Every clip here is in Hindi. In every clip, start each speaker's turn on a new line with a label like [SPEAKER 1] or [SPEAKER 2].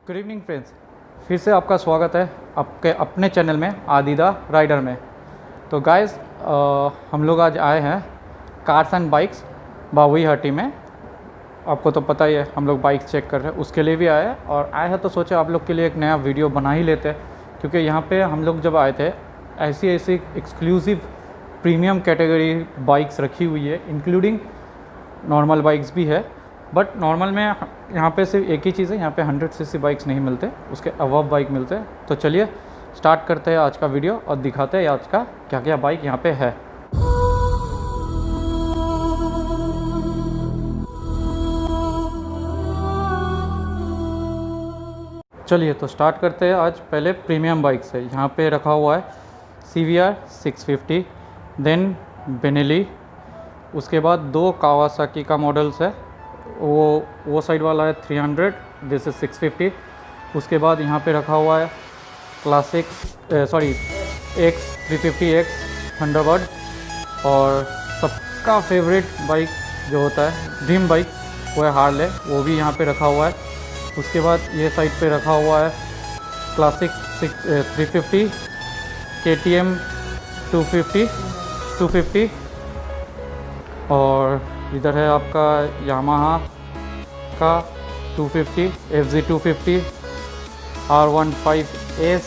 [SPEAKER 1] गुड इवनिंग फ्रेंड्स, फिर से आपका स्वागत है आपके अपने चैनल में आदिदा राइडर में। तो गाइस हम लोग आज आए हैं कार्स एंड बाइक्स बाबुईहट्टी में। आपको तो पता ही है हम लोग बाइक्स चेक कर रहे हैं, उसके लिए भी आए हैं। और आए हैं तो सोचे आप लोग के लिए एक नया वीडियो बना ही लेते हैं, क्योंकि यहाँ पे हम लोग जब आए थे ऐसी एक्सक्लूसिव प्रीमियम कैटेगरी बाइक्स रखी हुई है, इंक्लूडिंग नॉर्मल बाइक्स भी है। बट नॉर्मल में यहाँ पे सिर्फ एक ही चीज़ है, यहाँ पे 100 सीसी बाइक्स नहीं मिलते, उसके अबव बाइक मिलते हैं। तो चलिए स्टार्ट करते हैं आज का वीडियो और दिखाते हैं आज का क्या क्या बाइक यहाँ पे है। चलिए तो स्टार्ट करते हैं आज पहले प्रीमियम बाइक से। यहाँ पे रखा हुआ है CVR 650, देन बेनेली, उसके बाद दो कावासाकी का मॉडल्स है, वो साइड वाला है 300, दिस इज 650। उसके बाद यहाँ पे रखा हुआ है क्लासिक X350X थंडरबर्ड, और सबका फेवरेट बाइक जो होता है ड्रीम बाइक वो है हार्ले, वो भी यहाँ पे रखा हुआ है। उसके बाद ये साइड पे रखा हुआ है क्लासिक 350, KTM 250, और इधर है आपका यामाहा का 250 FZ 250 R15S।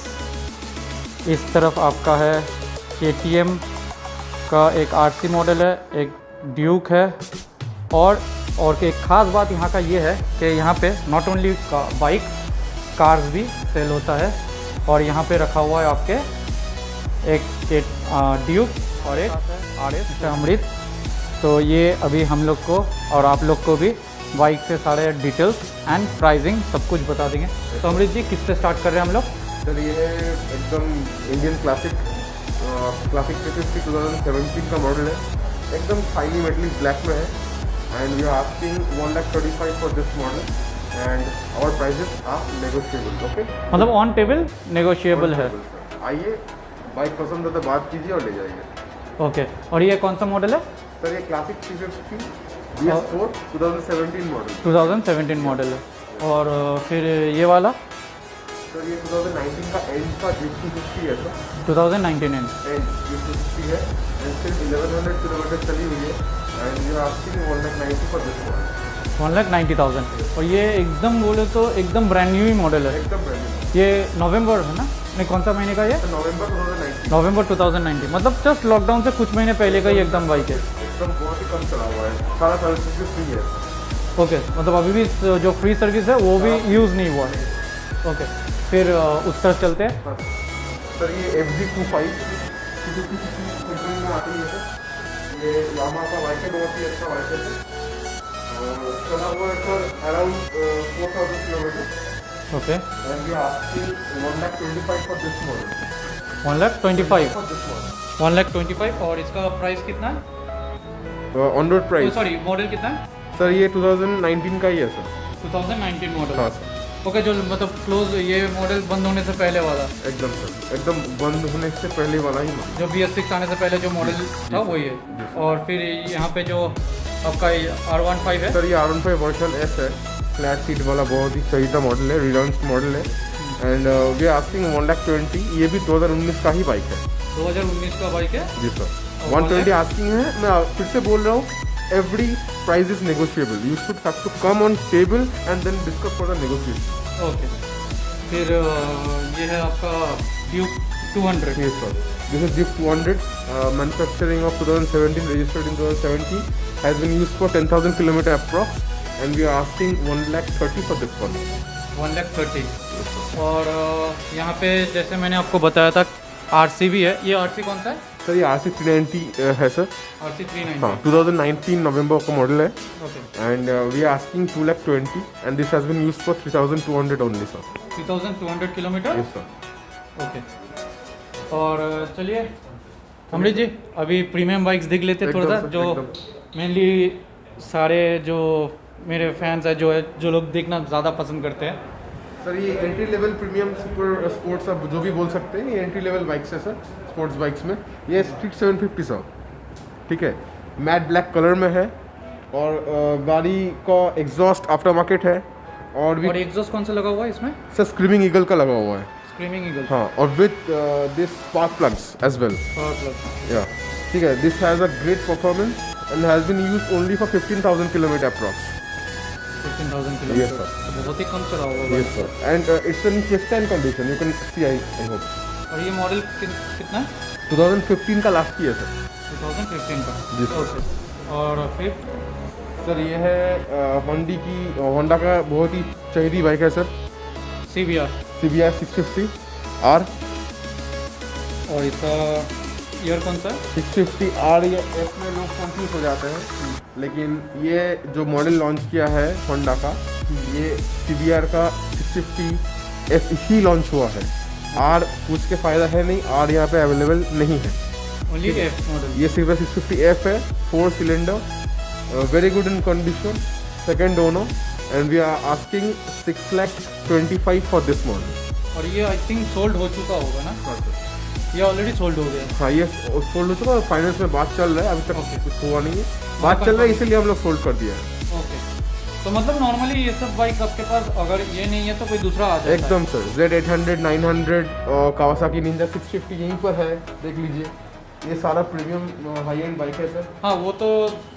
[SPEAKER 1] इस तरफ आपका है KTM का एक RC मॉडल है, एक ड्यूक है। और एक ख़ास बात यहाँ का ये है कि यहाँ पे नॉट ओनली बाइक, कार्स भी सेल होता है। और यहाँ पे रखा हुआ है आपके एक ड्यूक और एक RS अमृत। तो ये अभी हम लोग को और आप लोग को भी बाइक से सारे डिटेल्स एंड प्राइसिंग सब कुछ बता देंगे। तो अमृत जी, किससे स्टार्ट कर रहे हैं हम लोग?
[SPEAKER 2] सर ये है एकदम इंडियन क्लासिक 350 2017 का मॉडल है, एकदम शाइनी मेटलिक ब्लैक में है। And we are asking 1,35,000 for this model and our prices are negotiable. Okay,
[SPEAKER 1] मतलब ऑन टेबल नेगोशिएबल है।
[SPEAKER 2] आइए, बाइक पसंद है तो बात कीजिए और ले जाइए।
[SPEAKER 1] ओके, और ये कौन सा मॉडल है?
[SPEAKER 2] सर ये क्लासिक 350 BS4 2017 मॉडल
[SPEAKER 1] 2017 मॉडल है। और फिर ये वाला
[SPEAKER 2] सर ये 2019 का एंड का G250 है सर,
[SPEAKER 1] 2019
[SPEAKER 2] एंड G250 है एंड सिर्फ 1100 किलोमीटर चली हुई है। And you are asking 1,90,000 for this model,
[SPEAKER 1] 1,90,000। और ये एकदम बोले तो एकदम ब्रांड न्यू ही मॉडल है।
[SPEAKER 2] एकदम ब्रांड
[SPEAKER 1] ये नवंबर है ना? नहीं, कौन सा महीने का ये?
[SPEAKER 2] नवंबर 2019,
[SPEAKER 1] नवंबर 2019, मतलब जस्ट लॉकडाउन से कुछ महीने पहले का ही एकदम बाइक है।
[SPEAKER 2] एकदम बहुत ही कम चला हुआ है, सारा सर्विस भी फ्री है।
[SPEAKER 1] ओके, मतलब अभी भी जो फ्री सर्विस है वो भी यूज़ नहीं हुआ है। ओके, फिर उस तरफ चलते हैं।
[SPEAKER 2] हाँ सर, ये FZ25 में आती है सर, ये यामाहा का बाइक है, बहुत ही अच्छा बाइक है सर। और चला हुआ है sir around 4,000 kilometre.
[SPEAKER 1] Okay,
[SPEAKER 2] and we are asking 1,25,000 for this model,
[SPEAKER 1] 1,25,000,
[SPEAKER 2] for this model
[SPEAKER 1] 1,25,000। और इसका प्राइस कितना है?
[SPEAKER 2] On road price
[SPEAKER 1] sorry, model कितना है?
[SPEAKER 2] सर ये 2019 का ही है सर।
[SPEAKER 1] 2019 मॉडल।
[SPEAKER 2] हाँ सर,
[SPEAKER 1] ओके, जो मतलब क्लोज ये मॉडल बंद होने से पहले वाला,
[SPEAKER 2] एकदम सर, एकदम बंद होने से पहले वाला ही मॉडल,
[SPEAKER 1] जो BS6 आने से पहले जो मॉडल था वही है। और फिर यहाँ पे जो आपका R15 है
[SPEAKER 2] सर ये R15 वर्जन S है, फ्लैट सीट वाला बहुत ही चहीता मॉडल है, रिलॉन्च मॉडल है। एंड वी आर आस्किंग 1,20,000, ये भी 2019 का ही बाइक है।
[SPEAKER 1] 2019 का बाइक है
[SPEAKER 2] जी सर, 120 आस्किंग है। मैं फिर से बोल रहा हूँ, every price is negotiable, you should have to come on table and then discuss for the negotiation.
[SPEAKER 1] Okay, फिर ये है आपका Duke 200।
[SPEAKER 2] Yes sir, this is Duke 200, manufacturing of 2017, registered in 2017, has been used for 10,000 kilometre approx and we are asking 1,30,000 for this one.
[SPEAKER 1] 1,30,000। और यहाँ पे जैसे मैंने आपको बताया था RC भी है। ये RC कौन सा है?
[SPEAKER 2] सर ये RC 390 है सर।
[SPEAKER 1] RC 390।
[SPEAKER 2] हाँ, 2019 नवंबर का मॉडल है।
[SPEAKER 1] Okay,
[SPEAKER 2] and we are asking 2,20,000 and this has been used for 3,200 only sir.
[SPEAKER 1] 3,200 kilometre.
[SPEAKER 2] Yes sir.
[SPEAKER 1] Okay, और चलिए अमृत जी, अभी प्रीमियम बाइक्स देख लेते हैं थोड़ा सा,
[SPEAKER 2] एकदम,
[SPEAKER 1] जो
[SPEAKER 2] एकदम।
[SPEAKER 1] मेनली सारे जो मेरे फैंस हैं, जो लोग देखना ज़्यादा पसंद करते हैं।
[SPEAKER 2] सर ये entry level premium super sports, आप जो भी बोल सकते हैं, ये एंट्री लेवल बाइक्स है सर स्पोर्ट्स बाइक्स में। ये स्ट्रीट 750 सर, ठीक है, मैट ब्लैक कलर में है। और गाड़ी का एग्जॉस्ट आफ्टर मार्केट है और भी
[SPEAKER 1] एग्जॉस्ट कौन सा लगा हुआ है इसमें?
[SPEAKER 2] सर स्क्रीमिंग ईगल का लगा हुआ है।
[SPEAKER 1] Screaming eagle.
[SPEAKER 2] हाँ, और with this spark plugs as well. या ठीक है, this has a great performance and has been used only for 15,000 kilometre approx.
[SPEAKER 1] 15,000 kilometre.
[SPEAKER 2] Yes, sir.
[SPEAKER 1] बहुत ही कम चला होगा।
[SPEAKER 2] Yes sir, and it's in pristine condition. You can see, I hope.
[SPEAKER 1] और ये मॉडल कितना है?
[SPEAKER 2] 2015 का लास्ट ईयर सर।
[SPEAKER 1] 2015 का।
[SPEAKER 2] जी सर।
[SPEAKER 1] ओके। और फिर
[SPEAKER 2] सर ये है होंडा का बहुत ही चहेती बाइक है सर।
[SPEAKER 1] CBR
[SPEAKER 2] 650 R।
[SPEAKER 1] और इसका ईयर कौन सा है?
[SPEAKER 2] 650 R या F में लोग कंफ्यूज हो जाते हैं, लेकिन ये जो मॉडल लॉन्च किया है होंडा का, ये CBR का 650 F ही लॉन्च हुआ है। R कुछ के फ़ायदा है नहीं, R यहाँ पे अवेलेबल नहीं है।
[SPEAKER 1] Only F model.
[SPEAKER 2] ये सिर्फ 650 F है, 4 cylinder, very good in condition, second owner, and we are asking 6,25,000 for this model.
[SPEAKER 1] और ये आई थिंक सोल्ड हो चुका होगा ना? ये ऑलरेडी सोल्ड हो गया है।
[SPEAKER 2] हाँ, ये सोल्ड हो चुका है, फाइनेंस में बात चल रहा है, अभी तक कुछ हुआ नहीं है, बात चल रहा है, इसीलिए हम लोग सोल्ड कर दिया है।
[SPEAKER 1] ओके, तो मतलब नॉर्मली ये सब बाइक आपके पास अगर ये नहीं है तो कोई दूसरा आ जाता है?
[SPEAKER 2] एकदम सर, Z800, 900 और कावासाकी निंजा 650 यहीं पर है, देख लीजिए। ये सारा प्रीमियम हाई एंड बाइक है सर।
[SPEAKER 1] हाँ, वो तो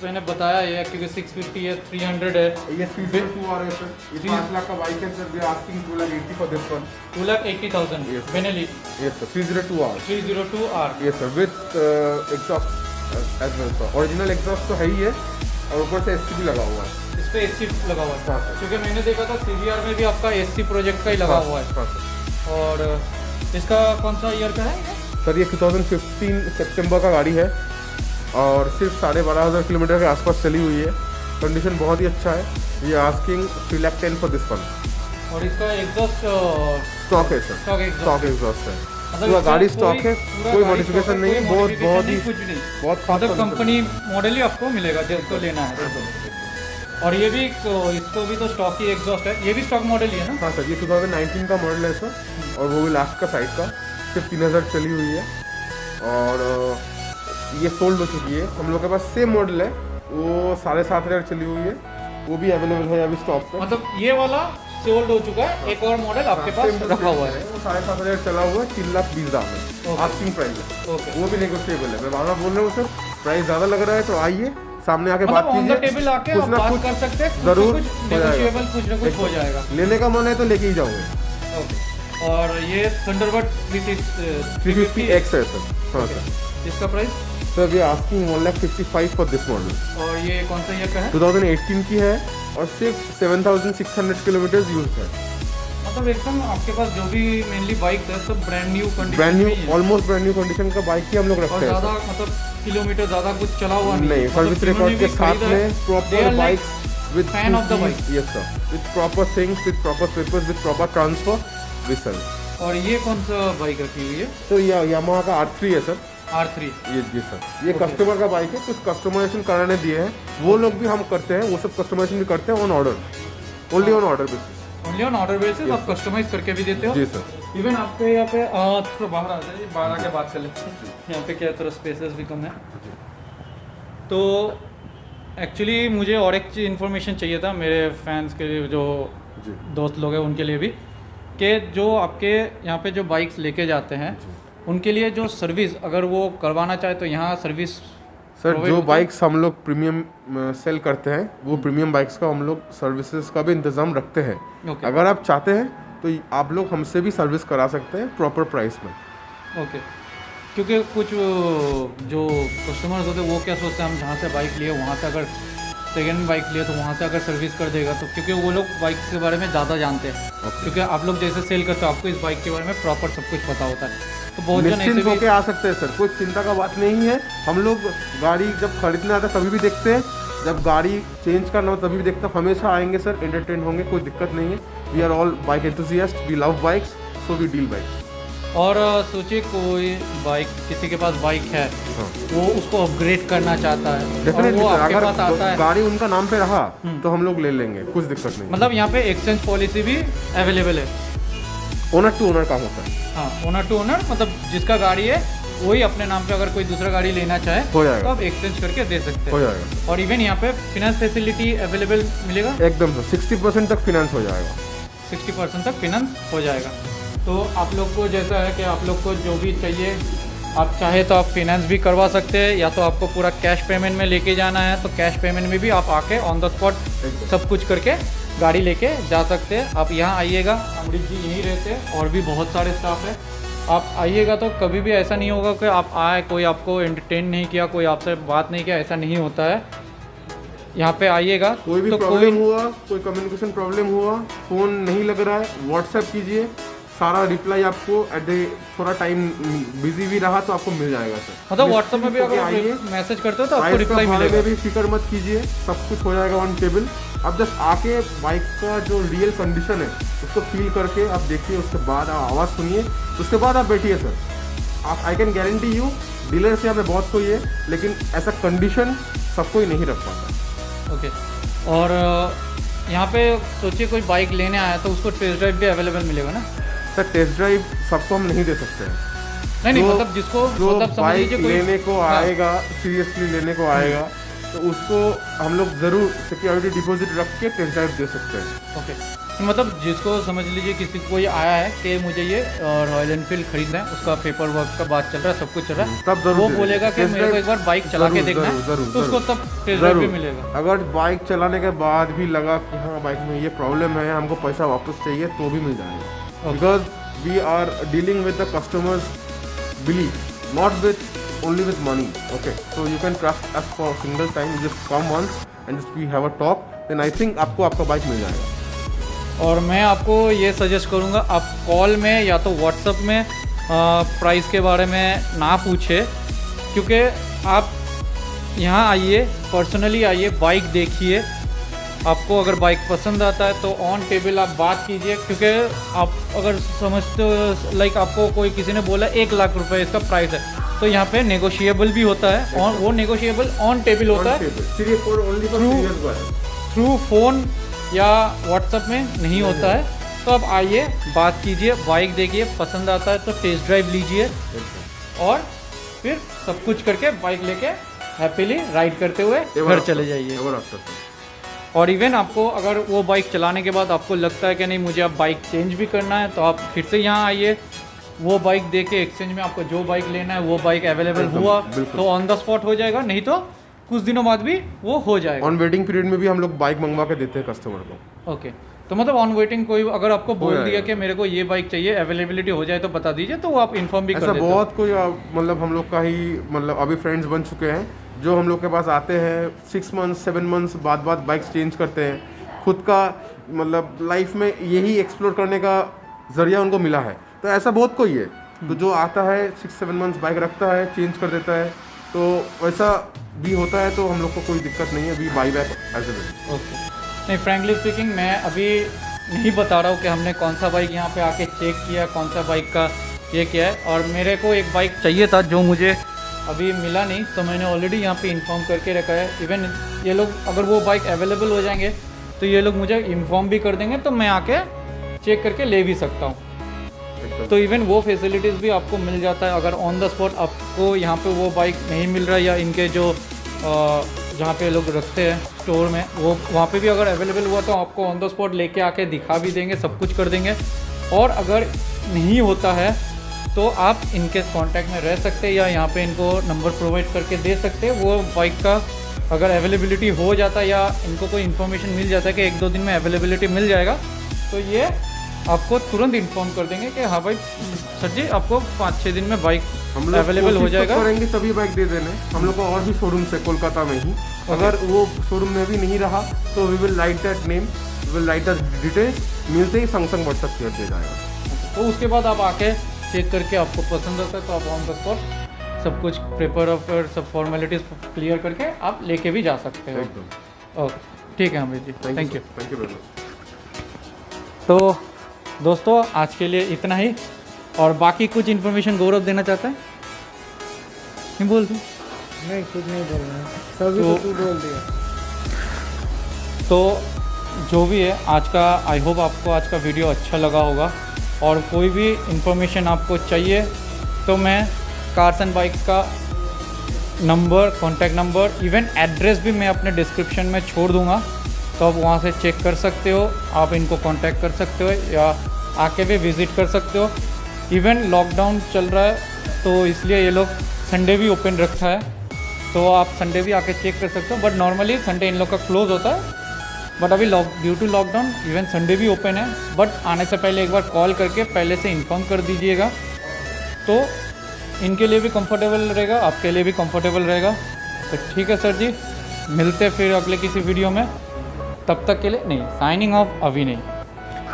[SPEAKER 1] मैंने बताया है क्योंकि 650 है, 300 है।
[SPEAKER 2] ये 302 आ रहा है सर, ये 5 लाख का बाइक है sir. We are asking 2,80,000 for this one.
[SPEAKER 1] 2,80,000
[SPEAKER 2] Yes.
[SPEAKER 1] Benelli.
[SPEAKER 2] Yes sir, 302 R।
[SPEAKER 1] 302 R।
[SPEAKER 2] Yes sir, with exhaust as well sir. Original exhaust तो है ही है, और ऊपर से SC भी लगा हुआ है।
[SPEAKER 1] इस पे AC लगा हुआ
[SPEAKER 2] हाँ,
[SPEAKER 1] है,
[SPEAKER 2] सर।
[SPEAKER 1] क्योंकि मैंने देखा था CBR में भी आपका SC प्रोजेक्ट का ही लगा हुआ है।
[SPEAKER 2] हाँ सर।
[SPEAKER 1] और इसका कौन सा ईयर का है?
[SPEAKER 2] सर ये 2015 सितंबर का गाड़ी है, और सिर्फ 12,500 किलोमीटर के आसपास चली हुई है। कंडीशन बहुत ही अच्छा है। ये आस्किंग 3,10,000 फॉर दिस वन।
[SPEAKER 1] और इसका एग्जॉस्ट
[SPEAKER 2] स्टॉक है sir,
[SPEAKER 1] stock exhaust
[SPEAKER 2] stock exhaust है,
[SPEAKER 1] मतलब
[SPEAKER 2] पूरा
[SPEAKER 1] इसका
[SPEAKER 2] गाड़ी स्टॉक है,
[SPEAKER 1] पूरा
[SPEAKER 2] कोई
[SPEAKER 1] गाड़ी
[SPEAKER 2] मॉडिफिकेशन
[SPEAKER 1] stock है,
[SPEAKER 2] नहीं है।
[SPEAKER 1] कोई
[SPEAKER 2] बहुत
[SPEAKER 1] modification नहीं,
[SPEAKER 2] ही
[SPEAKER 1] कुछ नहीं,
[SPEAKER 2] बहुत खास
[SPEAKER 1] मतलब
[SPEAKER 2] condition
[SPEAKER 1] कंपनी मॉडल ही आपको मिलेगा जिसको लेना है। और ये भी इसको भी तो स्टॉक ही एग्जॉस्ट है, ये भी स्टॉक मॉडल ही है ना?
[SPEAKER 2] हाँ सर, ये 2019 का मॉडल है सर, और वो भी लास्ट का साइड का, सिर्फ 3,000 चली हुई है, और ये सोल्ड हो चुकी है। हम लोग के पास सेम मॉडल है, वो 7,500 चली हुई है, वो भी अवेलेबल है अभी स्टॉक पे।
[SPEAKER 1] मतलब ये वाला सोल्ड हो चुका है, एक और मॉडल आपके पास रखा हुआ है।
[SPEAKER 2] वो 7,500 चला हुआ है, 3,20,000 में आस्किंग प्राइस है।
[SPEAKER 1] ओके,
[SPEAKER 2] वो भी नेगोशिएबल है। मैं बार बोल रहा हूँ सर, प्राइस ज़्यादा लग रहा है तो आइए सामने आके बात
[SPEAKER 1] मतलब ऑन द
[SPEAKER 2] कीजिए,
[SPEAKER 1] टेबल आके
[SPEAKER 2] कुछ
[SPEAKER 1] आप
[SPEAKER 2] ना
[SPEAKER 1] बात
[SPEAKER 2] कुछ
[SPEAKER 1] कर सकते हैं,
[SPEAKER 2] जरूर
[SPEAKER 1] कुछ
[SPEAKER 2] हो जाएगा।
[SPEAKER 1] नेगोशिएबल कुछ ना कुछ हो जाएगा।
[SPEAKER 2] लेने का मन है तो लेके ही जाओगे।
[SPEAKER 1] ओके, और ये थंडरबर्ड
[SPEAKER 2] 350X है सर। हाँ सर।
[SPEAKER 1] इसका price?
[SPEAKER 2] Sir we are asking 1,55,000 for this model.
[SPEAKER 1] और ये कौन सा ईयर का है?
[SPEAKER 2] 2018 की है, और सिर्फ 7,600 किलोमीटर यूज है।
[SPEAKER 1] मतलब एकदम आपके पास जो भी मेनली बाइक है सब brand new condition
[SPEAKER 2] brand new,
[SPEAKER 1] में ही है।
[SPEAKER 2] ऑलमोस्ट ब्रांड न्यू कंडीशन का बाइक ही हम लोग
[SPEAKER 1] और
[SPEAKER 2] रखते हैं
[SPEAKER 1] ज़्यादा
[SPEAKER 2] सर।
[SPEAKER 1] मतलब किलोमीटर ज़्यादा कुछ चला हुआ
[SPEAKER 2] नहीं, सर्विस रिकॉर्ड के साथ में proper bikes with
[SPEAKER 1] fan of the bike.
[SPEAKER 2] Yes sir, with proper things, with proper papers, with proper transfer, we sell.
[SPEAKER 1] और ये कौन सा बाइक रखी हुई है?
[SPEAKER 2] तो ये यामाहा का R3 है सर।
[SPEAKER 1] R3।
[SPEAKER 2] ये जी सर, ये कस्टमर का बाइक है, कुछ कस्टमाइजेशन कराने दिए हैं, वो लोग भी हम करते हैं, वो सब कस्टमाइजेशन भी करते हैं on order, only on order basis.
[SPEAKER 1] Only on order basis आप कस्टमाइज करके भी देते हो?
[SPEAKER 2] जी सर।
[SPEAKER 1] इवन आपके यहाँ पे थोड़ा बाहर आ जाइए, बाहर आके बात कर लेते हैं। यहाँ पे क्या थोड़ा स्पेसेस भी कम है। तो एक्चुअली मुझे और एक चीज़ इन्फॉर्मेशन चाहिए था मेरे फैंस के लिए, जो
[SPEAKER 2] जी
[SPEAKER 1] दोस्त लोग हैं उनके लिए भी, कि जो आपके यहाँ पे जो बाइक्स लेके जाते हैं उनके लिए जो सर्विस अगर वो करवाना चाहे तो यहाँ सर्विस
[SPEAKER 2] सर,
[SPEAKER 1] provide
[SPEAKER 2] जो
[SPEAKER 1] होता है?
[SPEAKER 2] बाइक्स हम लोग प्रीमियम सेल करते हैं, वो प्रीमियम बाइक्स का हम लोग सर्विसेज का भी इंतज़ाम रखते हैं।
[SPEAKER 1] ओके
[SPEAKER 2] अगर आप चाहते हैं तो आप लोग हमसे भी सर्विस करा सकते हैं प्रॉपर प्राइस में।
[SPEAKER 1] ओके, क्योंकि कुछ जो कस्टमर्स होते हैं वो क्या सोचते हैं, हम जहाँ से बाइक लिए वहाँ से अगर सेकेंड बाइक लिए तो वहाँ से अगर सर्विस कर देगा तो, क्योंकि वो लोग बाइक के बारे में ज़्यादा जानते हैं। क्योंकि आप लोग जैसे सेल करते हो आपको इस बाइक के बारे में प्रॉपर सब कुछ पता होता है, तो बहुत जन ऐसे
[SPEAKER 2] निश्चिंत
[SPEAKER 1] भी
[SPEAKER 2] होके आ सकते हैं सर, कोई चिंता का बात नहीं है। हम लोग गाड़ी जब खरीदने आते हैं तभी भी देखते हैं, जब गाड़ी चेंज करना हो तभी भी देखते हैं, हमेशा आएंगे सर, एंटरटेन होंगे, कोई दिक्कत नहीं है। We are all bike enthusiast, we love bikes, so we deal bikes.
[SPEAKER 1] और सोचिए कोई बाइक, किसी के पास बाइक है,
[SPEAKER 2] हाँ,
[SPEAKER 1] वो उसको अपग्रेड करना चाहता है और
[SPEAKER 2] डेफिनेटली
[SPEAKER 1] वो
[SPEAKER 2] सर,
[SPEAKER 1] आपके पास आता
[SPEAKER 2] अगर
[SPEAKER 1] है,
[SPEAKER 2] गाड़ी उनका नाम पे रहा तो हम लोग ले लेंगे, कुछ दिक्कत नहीं।
[SPEAKER 1] मतलब यहाँ पे एक्सचेंज पॉलिसी भी अवेलेबल है?
[SPEAKER 2] ओनर टू ओनर काम होता है।
[SPEAKER 1] हाँ, ओनर टू ओनर, मतलब जिसका गाड़ी है वही अपने नाम पे अगर कोई दूसरा गाड़ी लेना चाहे
[SPEAKER 2] हो जाएगा।
[SPEAKER 1] तो आप एक्सचेंज करके दे सकते
[SPEAKER 2] हो
[SPEAKER 1] हैं।
[SPEAKER 2] जाएगा।
[SPEAKER 1] और इवन यहाँ पे फिनेंस फैसिलिटी अवेलेबल मिलेगा,
[SPEAKER 2] एकदम से 60% तक फिनांस हो जाएगा।
[SPEAKER 1] 60% तक फिनेंस हो जाएगा। तो आप लोग को जैसा है कि आप लोग को जो भी चाहिए, आप चाहे तो आप फिनेंस भी करवा सकते हैं, या तो आपको पूरा कैश पेमेंट में लेके जाना है तो कैश पेमेंट में भी आप आके ऑन द स्पॉट सब कुछ करके गाड़ी लेके जा सकते हैं। आप यहाँ आइएगा, अमृत जी यहीं रहते हैं और भी बहुत सारे स्टाफ है। आप आइएगा तो कभी भी ऐसा नहीं होगा कि आप आए कोई आपको एंटरटेन नहीं किया, कोई आपसे बात नहीं किया, ऐसा नहीं होता है। यहाँ पे आइएगा
[SPEAKER 2] कोई भी
[SPEAKER 1] तो
[SPEAKER 2] प्रॉब्लम हुआ, कोई कम्युनिकेशन प्रॉब्लम हुआ, फ़ोन नहीं लग रहा है, व्हाट्सएप कीजिए, सारा रिप्लाई आपको थोड़ा टाइम बिजी भी रहा तो आपको मिल जाएगा सर।
[SPEAKER 1] मतलब व्हाट्सएप में भी अगर
[SPEAKER 2] आइए,
[SPEAKER 1] आप मैसेज करते हो तो आपको
[SPEAKER 2] प्राइस का
[SPEAKER 1] रिप्लाई
[SPEAKER 2] बारे
[SPEAKER 1] मिलेगा।
[SPEAKER 2] में भी फिक्र मत कीजिए, सब कुछ हो जाएगा ऑन टेबल। आप जस्ट आके बाइक का जो रियल कंडीशन है उसको फील करके आप देखिए, उसके बाद आप आवाज़ सुनिए, उसके बाद आप बैठिए सर। आप I can guarantee you, dealer से यहाँ पे बहुत कोई है लेकिन ऐसा कंडीशन सब कोई नहीं रख पाता।
[SPEAKER 1] ओके। और यहाँ पे सोचिए कोई बाइक लेने आया तो उसको टेस्ट ड्राइव भी अवेलेबल मिलेगा ना?
[SPEAKER 2] सर टेस्ट ड्राइव सबको हम नहीं दे सकते हैं।
[SPEAKER 1] नहीं मतलब जिसको
[SPEAKER 2] जो
[SPEAKER 1] मतलब समझ
[SPEAKER 2] बाइक
[SPEAKER 1] लीजिए कोई
[SPEAKER 2] लेने को आएगा, सीरियसली लेने को आएगा तो उसको हम लोग ज़रूर सिक्योरिटी डिपॉजिट रख के टेस्ट ड्राइव दे सकते हैं।
[SPEAKER 1] ओके। तो मतलब जिसको समझ लीजिए किसी कोई आया है कि मुझे ये रॉयल एनफील्ड खरीदना है, उसका पेपर वर्क का बात चल रहा है, सब कुछ चल रहा है,
[SPEAKER 2] तब जरूर
[SPEAKER 1] वो
[SPEAKER 2] दे
[SPEAKER 1] बोलेगा कि
[SPEAKER 2] टेस्ट
[SPEAKER 1] मेरे को
[SPEAKER 2] ड्राइव
[SPEAKER 1] एक बार बाइक चला के
[SPEAKER 2] जरूर,
[SPEAKER 1] देखना है,
[SPEAKER 2] जरूर,
[SPEAKER 1] तो उसको तब टेस्ट ड्राइव भी मिलेगा।
[SPEAKER 2] अगर बाइक चलाने के बाद भी लगा कि हाँ बाइक में ये प्रॉब्लम है, हमको पैसा वापस चाहिए, तो भी मिल जाएगा। Because we are dealing with the customers belief, not with only with money. Okay, so you can trust us for a single time. You just come once and just we have a talk, then I think आपको आपका बाइक मिल जाएगा।
[SPEAKER 1] और मैं आपको ये सजेस्ट करूँगा, आप कॉल में या तो व्हाट्सएप में प्राइस के बारे में ना पूछे, क्योंकि आप यहाँ आइए, पर्सनली आइए, बाइक देखिए, आपको अगर बाइक पसंद आता है तो ऑन टेबल आप बात कीजिए। क्योंकि आप अगर समझते हो लाइक आपको कोई किसी ने बोला 1 लाख रुपए इसका प्राइस है, तो यहाँ पे नेगोशिएबल भी होता है, और वो नेगोशिएबल ऑन टेबल होता है, थ्रू फोन या व्हाट्सएप में नहीं होता है। तो आप आइए, बात कीजिए, बाइक देखिए, पसंद आता है तो टेस्ट ड्राइव लीजिए और फिर सब कुछ करके बाइक लेके हैप्पीली राइड करते हुए घर चले जाइए। और इवन आपको अगर वो बाइक चलाने के बाद आपको लगता है कि नहीं मुझे अब बाइक चेंज भी करना है, तो आप फिर से यहाँ आइए, वो बाइक दे के एक्सचेंज में आपको जो बाइक लेना है वो बाइक अवेलेबल हुआ तो ऑन द स्पॉट हो जाएगा, नहीं तो कुछ दिनों बाद भी वो हो जाएगा।
[SPEAKER 2] ऑन वेटिंग पीरियड में भी हम लोग बाइक मंगवा के देते हैं कस्टमर को।
[SPEAKER 1] ओके। तो मतलब ऑन वेटिंग कोई अगर आपको बोल दिया कि मेरे को ये बाइक चाहिए, अवेलेबिलिटी हो जाए तो बता दीजिए, तो वो आप इन्फॉर्म भी कर देते
[SPEAKER 2] हैं। ऐसा बहुत कोई मतलब हम लोग का ही मतलब अभी फ्रेंड्स बन चुके हैं जो हम लोग के पास आते हैं, 6 मंथ्स 7 मंथ्स बाद बाइक्स चेंज करते हैं। खुद का मतलब लाइफ में यही एक्सप्लोर करने का जरिया उनको मिला है, तो ऐसा बहुत कोई है। तो जो आता है 6-7 मंथ्स बाइक रखता है, चेंज कर देता है, तो वैसा भी होता है, तो हम लोग को कोई दिक्कत नहीं है, अभी buy back as a.
[SPEAKER 1] Okay. नहीं, फ्रैंकली स्पीकिंग मैं अभी नहीं बता रहा हूँ कि हमने कौन सा बाइक यहाँ पे आके चेक किया, कौन सा बाइक का ये किया है। और मेरे को एक बाइक चाहिए था जो मुझे अभी मिला नहीं, तो मैंने ऑलरेडी यहाँ पे इन्फॉर्म करके रखा है। इवन ये लोग अगर वो बाइक अवेलेबल हो जाएंगे तो ये लोग मुझे इन्फॉर्म भी कर देंगे, तो मैं आके चेक करके ले भी सकता हूँ। तो इवन वो फैसिलिटीज़ भी आपको मिल जाता है। अगर ऑन द स्पॉट आपको यहाँ पे वो बाइक नहीं मिल रहा है, या इनके जो जहाँ पे लोग रखते हैं स्टोर में, वो वहाँ पे भी अगर अवेलेबल हुआ तो आपको ऑन द स्पॉट लेके आके दिखा भी देंगे, सब कुछ कर देंगे। और अगर नहीं होता है तो आप इनके कांटेक्ट में रह सकते हैं, या यहाँ पे इनको नंबर प्रोवाइड करके दे सकते हैं। वो बाइक का अगर अवेलेबिलिटी हो जाता है या इनको कोई इन्फॉर्मेशन मिल जाता है कि 1-2 दिन में अवेलेबिलिटी मिल जाएगा, तो ये आपको तुरंत इन्फॉर्म कर देंगे कि हाँ भाई सर जी आपको 5-6 दिन में बाइक अवेलेबल हो जाएगा।
[SPEAKER 2] करेंगे तभी बाइक दे देने। हम लोग को और भी शोरूम है कोलकाता में ही, अगर वो शोरूम में भी नहीं रहा तो we will write that name, we will write the details, मिलते ही संग व्हाट्सएप शेयर दे जाएगा।
[SPEAKER 1] तो उसके बाद आप आके चेक करके आपको पसंद आता है तो आप ऑन द स्पॉट सब कुछ पेपर और सब फॉर्मेलिटीज क्लियर करके आप लेके भी जा सकते हो। ओके, ठीक है अमृत जी, थैंक यू
[SPEAKER 2] वेरी मच।
[SPEAKER 1] तो दोस्तों आज के लिए इतना ही, और बाकी कुछ इन्फॉर्मेशन गौरव देना चाहता है? नहीं बोल दूँ?
[SPEAKER 3] नहीं, कुछ नहीं बोलना, सभी तो तू बोल दिया।
[SPEAKER 1] तो जो भी है आज का, आई होप आपको आज का वीडियो अच्छा लगा होगा। और कोई भी इन्फॉर्मेशन आपको चाहिए तो मैं कार्स एंड बाइक्स का number, contact number, even address भी मैं अपने डिस्क्रिप्शन में छोड़ दूँगा, तो आप वहाँ से चेक कर सकते हो, आप इनको कांटेक्ट कर सकते हो या आके भी विज़िट कर सकते हो। इवन लॉकडाउन चल रहा है तो इसलिए ये लोग संडे भी ओपन रखा है, तो आप संडे भी आके चेक कर सकते हो। बट नॉर्मली संडे इन लोग का क्लोज़ होता है, बट अभी due to lockdown even Sunday भी ओपन है। बट आने से पहले एक बार कॉल करके पहले से इन्फॉर्म कर दीजिएगा, तो इनके लिए भी कंफर्टेबल रहेगा, आपके लिए भी कंफर्टेबल रहेगा। तो ठीक है सर जी, मिलते फिर अगले किसी वीडियो में। तब तक के लिए नहीं, साइनिंग ऑफ अभी नहीं,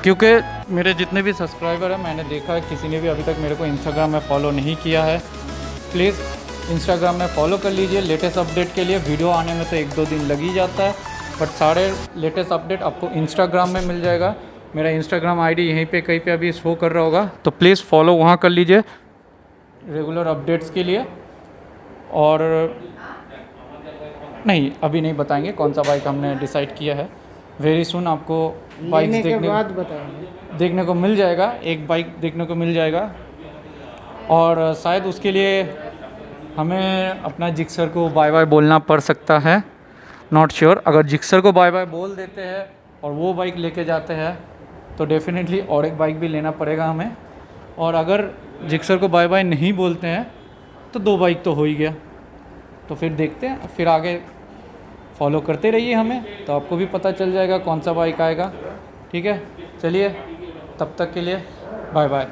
[SPEAKER 1] क्योंकि मेरे जितने भी सब्सक्राइबर हैं मैंने देखा है किसी ने भी अभी तक मेरे को इंस्टाग्राम में फॉलो नहीं किया है। प्लीज़ इंस्टाग्राम में फॉलो कर लीजिए लेटेस्ट अपडेट के लिए। वीडियो आने में तो 1-2 दिन लग ही जाता है, बट सारे लेटेस्ट अपडेट आपको इंस्टाग्राम में मिल जाएगा। मेरा इंस्टाग्राम आईडी यहीं पे कहीं पे अभी शो कर रहा होगा, तो प्लीज़ फॉलो वहाँ कर लीजिए रेगुलर अपडेट्स के लिए। और नहीं, अभी नहीं बताएंगे कौन सा बाइक हमने डिसाइड किया है। वेरी सुन आपको बाइक
[SPEAKER 3] लेने के बाद बताएंगे,
[SPEAKER 1] देखने को मिल जाएगा, एक बाइक देखने को मिल जाएगा। और शायद उसके लिए हमें अपना जिक्सर को बाय बाय बोलना पड़ सकता है, नॉट श्योर। अगर जिक्सर को बाय बाय बोल देते हैं और वो बाइक लेके जाते हैं तो डेफिनेटली और एक बाइक भी लेना पड़ेगा हमें। और अगर जिक्सर को बाय बाय नहीं बोलते हैं तो 2 बाइक तो हो ही गया। तो फिर देखते हैं, फिर आगे फॉलो करते रहिए हमें, तो आपको भी पता चल जाएगा कौन सा बाइक आएगा। ठीक है, चलिए तब तक के लिए बाय बाय।